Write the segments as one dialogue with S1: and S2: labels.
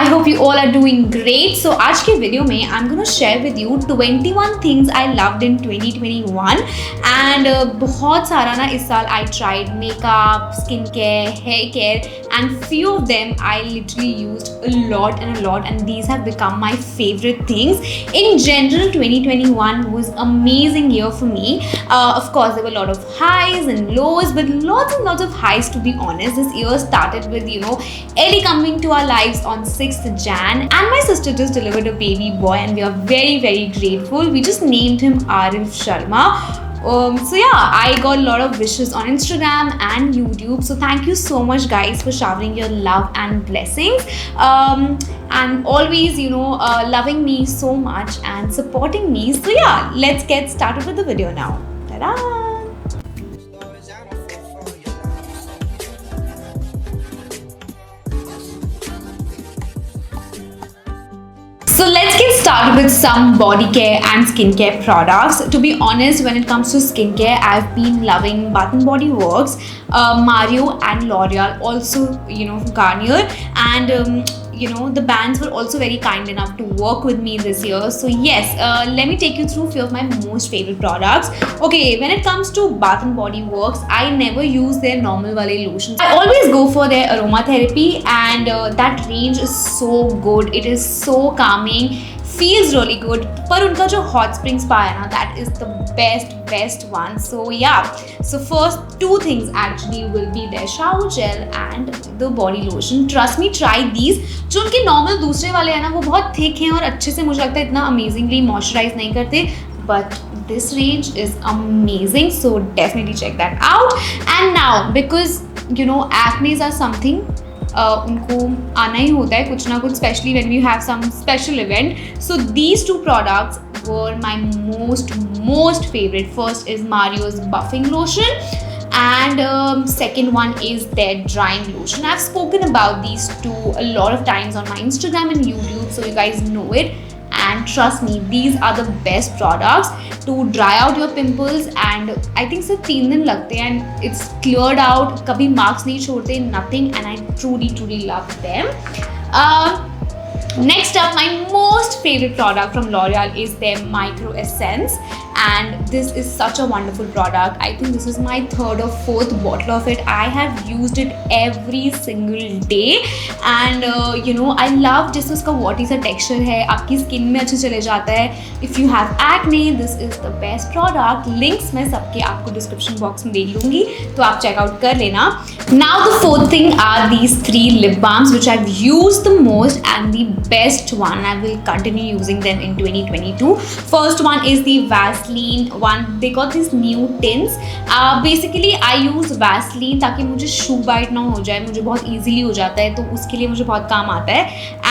S1: I hope you all are doing great. So आज के video में I'm gonna share with you 21 things I loved in 2021 and बहुत सारा ना इस साल I tried makeup, skin care, hair care and few of them I literally used a lot and these have become my favorite things. In general 2021 was amazing year for me. Of course there were a lot of highs and lows, but lots and lots of highs to be honest. This year started with Ellie coming to our lives on 6th Jan and my sister just delivered a baby boy and we are very grateful. We just named him Arif Sharma. So yeah, I got a lot of wishes on Instagram and YouTube. So thank you so much guys for showering your love and blessings. And always, loving me so much and supporting me. So yeah, let's get started with the video now. Ta-da! So let's get started with some body care and skincare products. To be honest, when it comes to skincare, I've been loving Bath & Body Works, Mario and L'Oreal, also Garnier, and the brands were also very kind enough to work with me this year. So yes, let me take you through a few of my most favorite products. Okay, when it comes to Bath & Body Works, I never use their normal wale lotions. I always go for their aromatherapy and that range is so good. It is so calming, feels really good. Par unka jo hot spring spa hai na, that is the best one. So yeah, so first two things actually will be their shower gel and the body lotion. Trust me, try these. जो उनके normal दूसरे वाले हैं ना, वो बहुत thick हैं और अच्छे से मुझे लगता है इतना अमेजिंगली मॉइस्चराइज नहीं करते, but this range is amazing, so definitely check that out. And now because acnes are something उनको आना ही होता है कुछ ना कुछ, especially when we have some special event. So these two products were my most favorite. First is Mario's buffing lotion and second one is their drying lotion. I've spoken about these two a lot of times on my Instagram and YouTube, so you guys know it. And trust me, these are the best products to dry out your pimples and I think सिर्फ 3 दिन लगते हैं and it's cleared out, कभी marks नहीं छोड़ते, nothing, and I truly love them. Next up, my most favorite product from L'Oreal is their Micro Essence, and this is such a wonderful product. I think this is my 3rd or 4th bottle of it. I have used it every single day and I love just उसका watery सा texture है, आपकी skin में अच्छे चले जाता है. If you have acne, this is the best product. Links मैं सबके आपको description box में दे लूँगी, तो आप check out कर लेना. Now the fourth thing are these 3 lip balms which I've used the most and the best one. I will continue using them in 2022. First one is the Vaseline one. They got these new tints. Basically I use Vaseline ताकि मुझे shoe bite ना हो जाए, मुझे बहुत easily हो जाता है, तो उसके लिए मुझे बहुत काम आता है.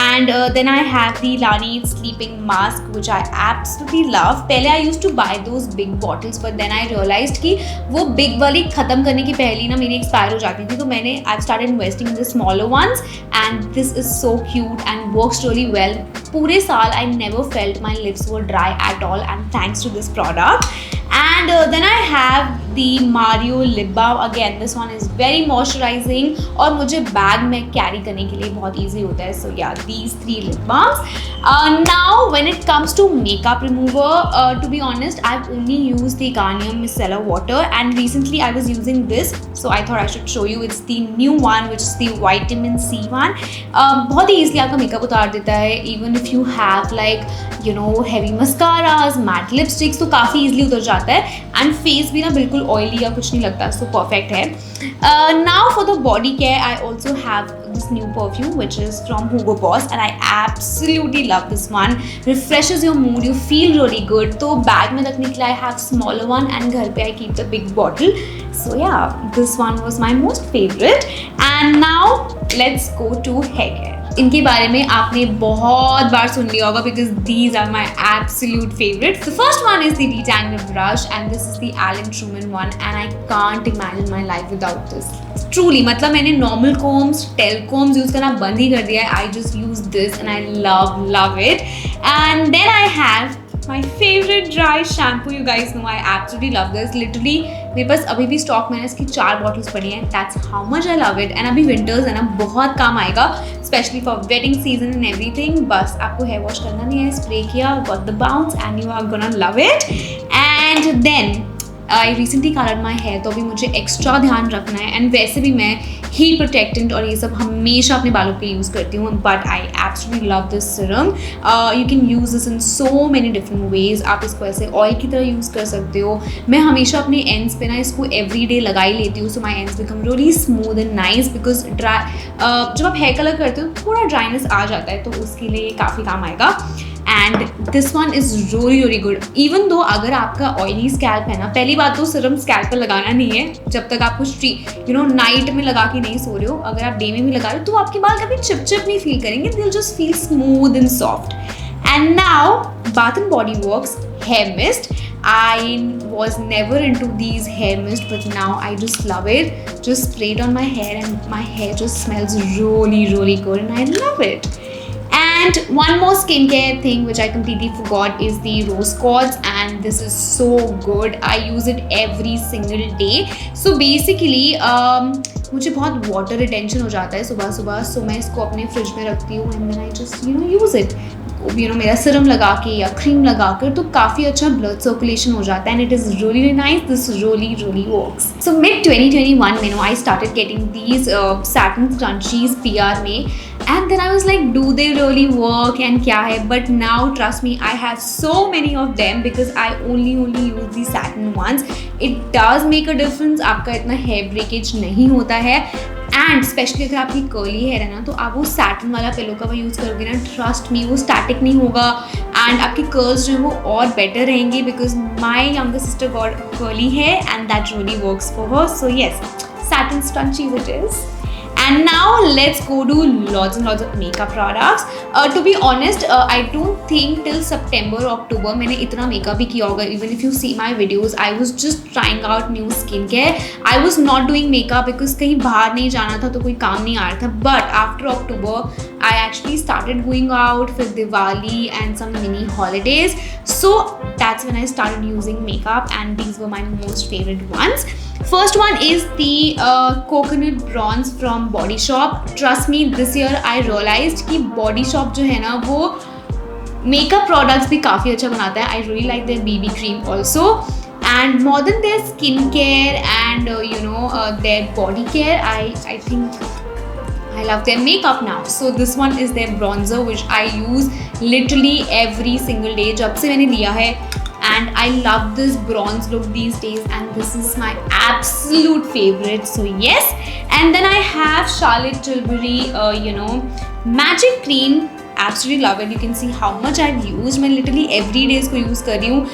S1: And then I have the Laneige sleeping mask which I absolutely love. पहले I used to buy those big bottles, but then I realized कि वो big वाली ख़त्म करने की पहले ना मेरी expire हो जाती थी, तो मैंने I've started investing in the smaller ones and this is so cute and works really well. पूरे साल I never felt my lips were dry at all and thanks to this product. And then I have the Mario lip balm. Again, this one is very moisturizing और मुझे bag में carry करने के लिए बहुत easy होता है. So yeah, these 3 lip balms. Now when it comes to makeup remover, to be honest, I've only used the Garnier Micellar Water and recently I was using this, so I thought I should show you. It's the new one which is the vitamin C one. बहुत ही easily आपका makeup उतार देता है. Even if you have like heavy mascaras, matte lipsticks, तो काफ़ी easily उतर जाता है and face भी ना बिल्कुल oily या कुछ नहीं लगता, so perfect है. Now for the body care, I also have this new perfume which is from Hugo Boss and I absolutely love this one. Refreshes your mood, you feel really good. तो bag में रखने के लिए I have smaller one and घर पे I keep the big bottle. So yeah, this one was my most favorite. And now let's go to hair care. इनके बारे में आपने बहुत बार सुन लिया होगा because these are my absolute favorites. The first one is the Detangler brush and this is the Alan Truman one and I can't imagine my life without this. Truly, मतलब मैंने normal combs, tel combs use करना बंद ही कर दिया है. I just use this and I love it. And then I have my favorite dry shampoo. You guys know I absolutely love this. Literally मेरे पास अभी भी स्टॉक में इसकी 4 बॉटल्स पड़ी हैं. That's how much I love it. And अभी winters है ना, बहुत काम आएगा specially for wedding season and everything. बस आपको हेयर वॉश करना नहीं है, स्प्रे किया, got the bounce and you are gonna love it. And then I recently coloured my hair, तो अभी मुझे एक्स्ट्रा ध्यान रखना है. एंड वैसे भी मैं हीट प्रोटेक्टेंट और ये सब हमेशा अपने बालों पे यूज़ करती हूँ. But I absolutely love this serum. You can use this in so many different ways. आप इसको ऐसे ऑयल की तरह यूज़ कर सकते हो. मैं हमेशा अपने एंड्स पे ना इसको एवरी डे लगा ही लेती हूँ. So my ends become really smooth and nice. Because जब आप हेयर कलर करते हो थोड़ा ड्राइनेस आ जाता है, तो उसके लिए काफ़ी काम आएगा. And this one is really really good. Even though अगर आपका ऑयली स्कैल्प है ना, पहली बात तो सिर्फ स्कैल्प पर लगाना नहीं है जब तक आप कुछ नाइट में लगा के नहीं सो रहे हो. अगर आप डे में भी लगा रहे हो तो आपके बाल कभी चिपचिप नहीं फील करेंगे. They will just feel smooth and soft. And now Bath and Body Works hair mist. I was never into these hair mist, but now I just love it. Just spray it on my hair and my hair just smells really really good and I love it. And one more skincare thing which I completely forgot is the rose quartz, and this is so good. I use it every single day. So basically मुझे बहुत water retention हो जाता है सुबह सुबह, सो मैं इसको अपने फ्रिज में रखती हूँ and then I just use it. मेरा सीरम लगा के या क्रीम लगा कर तो काफ़ी अच्छा ब्लड सर्कुलेशन हो जाता है. And it is really nice. This really works. So mid 2021 में I started getting these satin crunches PR में. And then I was like, do they really work and क्या है? But now trust me, I have so many of them because I only use the satin ones. It does make a difference. आपका इतना hair breakage नहीं होता है. And specially अगर आपकी curly hair है ना, तो आप वो सैटिन वाला पिलो कवर यूज़ करोगे ना, ट्रस्ट मी वो स्टैटिक नहीं होगा एंड आपकी कर्ल्स जो है वो और बेटर रहेंगे. Because my younger sister got curly hair and that really works for her. So yes, satin scrunchie it is. And now let's go to lots and lots of makeup products. To be honest, I don't think till September October मैंने इतना makeup भी किया होगा. Even if you see my videos, I was just trying out new skincare. I was not doing makeup because कहीं बाहर नहीं जाना था तो कोई काम नहीं आ रहा था. But after October, I actually started going out for Diwali and some mini holidays. So that's when I started using makeup, and these were my most favorite ones. First one is the coconut bronze from Body Shop. Trust me, this year I realized कि Body Shop जो है ना वो makeup products भी काफ़ी अच्छा बनाता है. I really like their BB cream also. And more than their skincare and their body care, I think I love their makeup now. So this one is their bronzer which I use literally every single day जब से मैंने लिया है. And I love this bronze look these days, and this is my absolute favorite. So yes, and then I have Charlotte Tilbury magic cream. Absolutely love it. You can see how much I've used. मैं literally every day इसको use कर रही हूँ.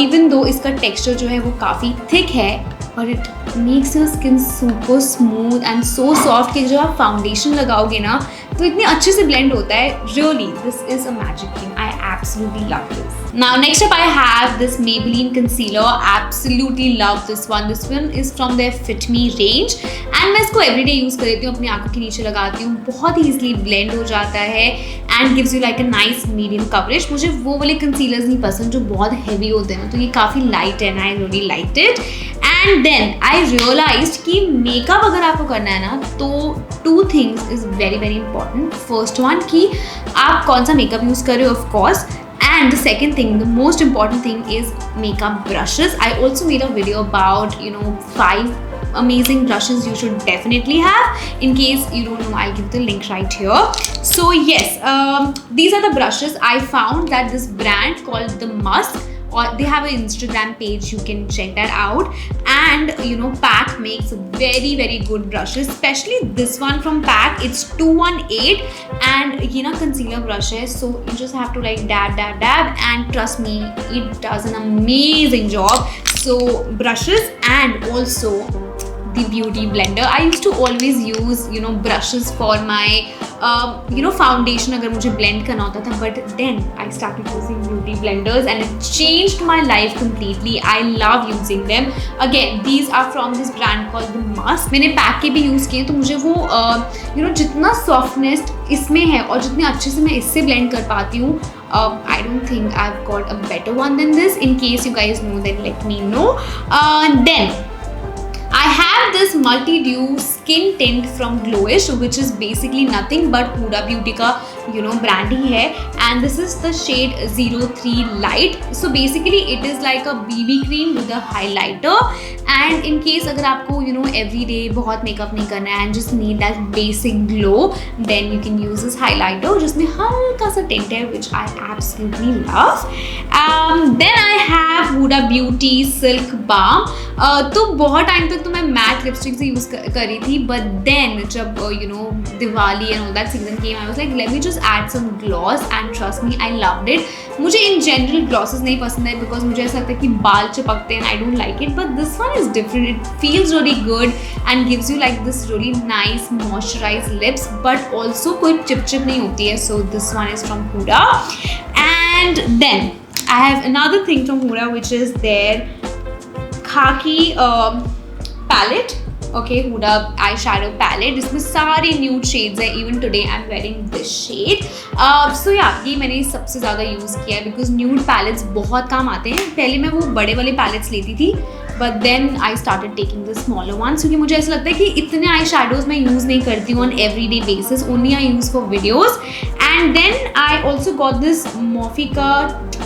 S1: Even though इसका texture जो है वो काफ़ी thick है, और it makes your skin super smooth and so soft कि जब आप foundation लगाओगे ना तो इतनी अच्छे से blend होता है. Really, this is a magic cream. I absolutely love this. Now next up I have this Maybelline concealer. Absolutely love this one. This one is from their Fit Me range and मैं इसको everyday use कर लेती हूँ. अपनी आंखों के नीचे लगाती हूँ, बहुत easily blend हो जाता है and gives you like a nice medium coverage. मुझे वो वाले concealers नहीं पसंद जो बहुत heavy होते हैं, तो ये काफ़ी light है and I really liked it. And then I realized कि makeup अगर आपको करना है ना तो two things is very very important. First one कि आप कौन सा makeup use कर रहे हो of course. And the second thing, the most important thing is makeup brushes. I also made a video about 5 amazing brushes you should definitely have. In case you don't know, I'll give the link right here. So yes, these are the brushes. I found that this brand called The Musk, or they have an Instagram page, you can check that out. And PAC makes very very good brushes, especially this one from PAC. It's 218 and concealer brush hai, so you just have to like dab and trust me, it does an amazing job. So brushes and also the beauty blender. I used to always use brushes for my foundation अगर मुझे blend करना होता था, but then I started using beauty blenders and it changed my life completely. I love using them. Again, these are from this brand called The Musk. मैंने pack के भी use किए, तो मुझे वो जितना सॉफ्टनेस इसमें है और जितने अच्छे से मैं इससे blend कर पाती हूँ, I don't think I've got a better one than this. In case you guys know, then let me know. Then I have this multi-dew skin tint from Glowish, which is basically nothing but Huda Beauty का brand ही है, and this is the shade 03 Light. So basically it is like a BB cream with a highlighter, and in case अगर आपको every day बहुत makeup नहीं करना है and just need that basic glow, then you can use this highlighter जिसमें हल्का सा tint है, which I absolutely love. Then I have Huda Beauty Silk Balm. तो बहुत टाइम तक तो मैं मैट लिपस्टिक से यूज़ कर रही थी, but then जब Diwali and all that season came, I was like let me just add some gloss, and trust me, I loved it. मुझे in general glosses नहीं पसंद है because मुझे ऐसा लगता है कि बाल चिपकते हैं, I don't like it, but this one is different. It feels really good and gives you like this really nice moisturized lips, but also कोई चिप नहीं होती है. So this one is from Huda. And then I have another thing from Huda, which is their khaki palette. Okay, Huda eyeshadow palette. इसमें सारे nude shades हैं. Even today I'm wearing this shade. So yeah, ये मैंने सबसे ज़्यादा use किया है because nude palettes बहुत काम आते हैं. पहले मैं वो बड़े वाले palettes लेती थी, but then I started taking the smaller ones क्योंकि मुझे ऐसा लगता है कि इतने आई shadows मैं यूज़ नहीं करती हूँ on everyday basis. Only I use for videos. And then I also got this Morphe का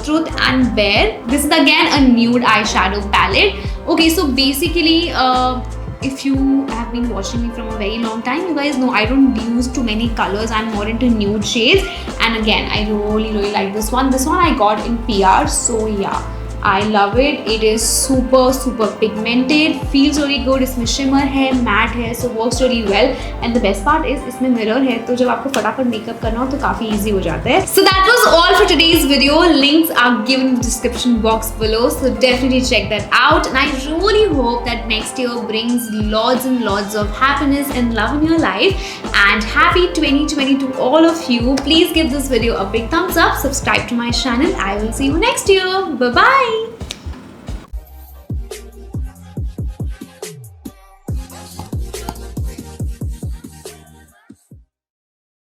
S1: Truth and Bare. This is again a nude eyeshadow palette. Okay, so basically if you have been watching me from a very long time, you guys know I don't use too many colors. I'm more into nude shades, and again I really like this one. This one I got in PR, so yeah, I love it. It is super pigmented, feels really good. इसमें shimmer है, matte है, so works really well. And the best part is इसमें mirror है, तो जब आपको फटाफट makeup करना हो तो काफ़ी easy हो जाता है. So that was all for today's video. Links are given in the description box below, so definitely check that out. And I really hope that next year brings lots and lots of happiness and love in your life. And happy 2020 to all of you. Please give this video a big thumbs up. Subscribe to my channel. I will see you next year. Bye bye.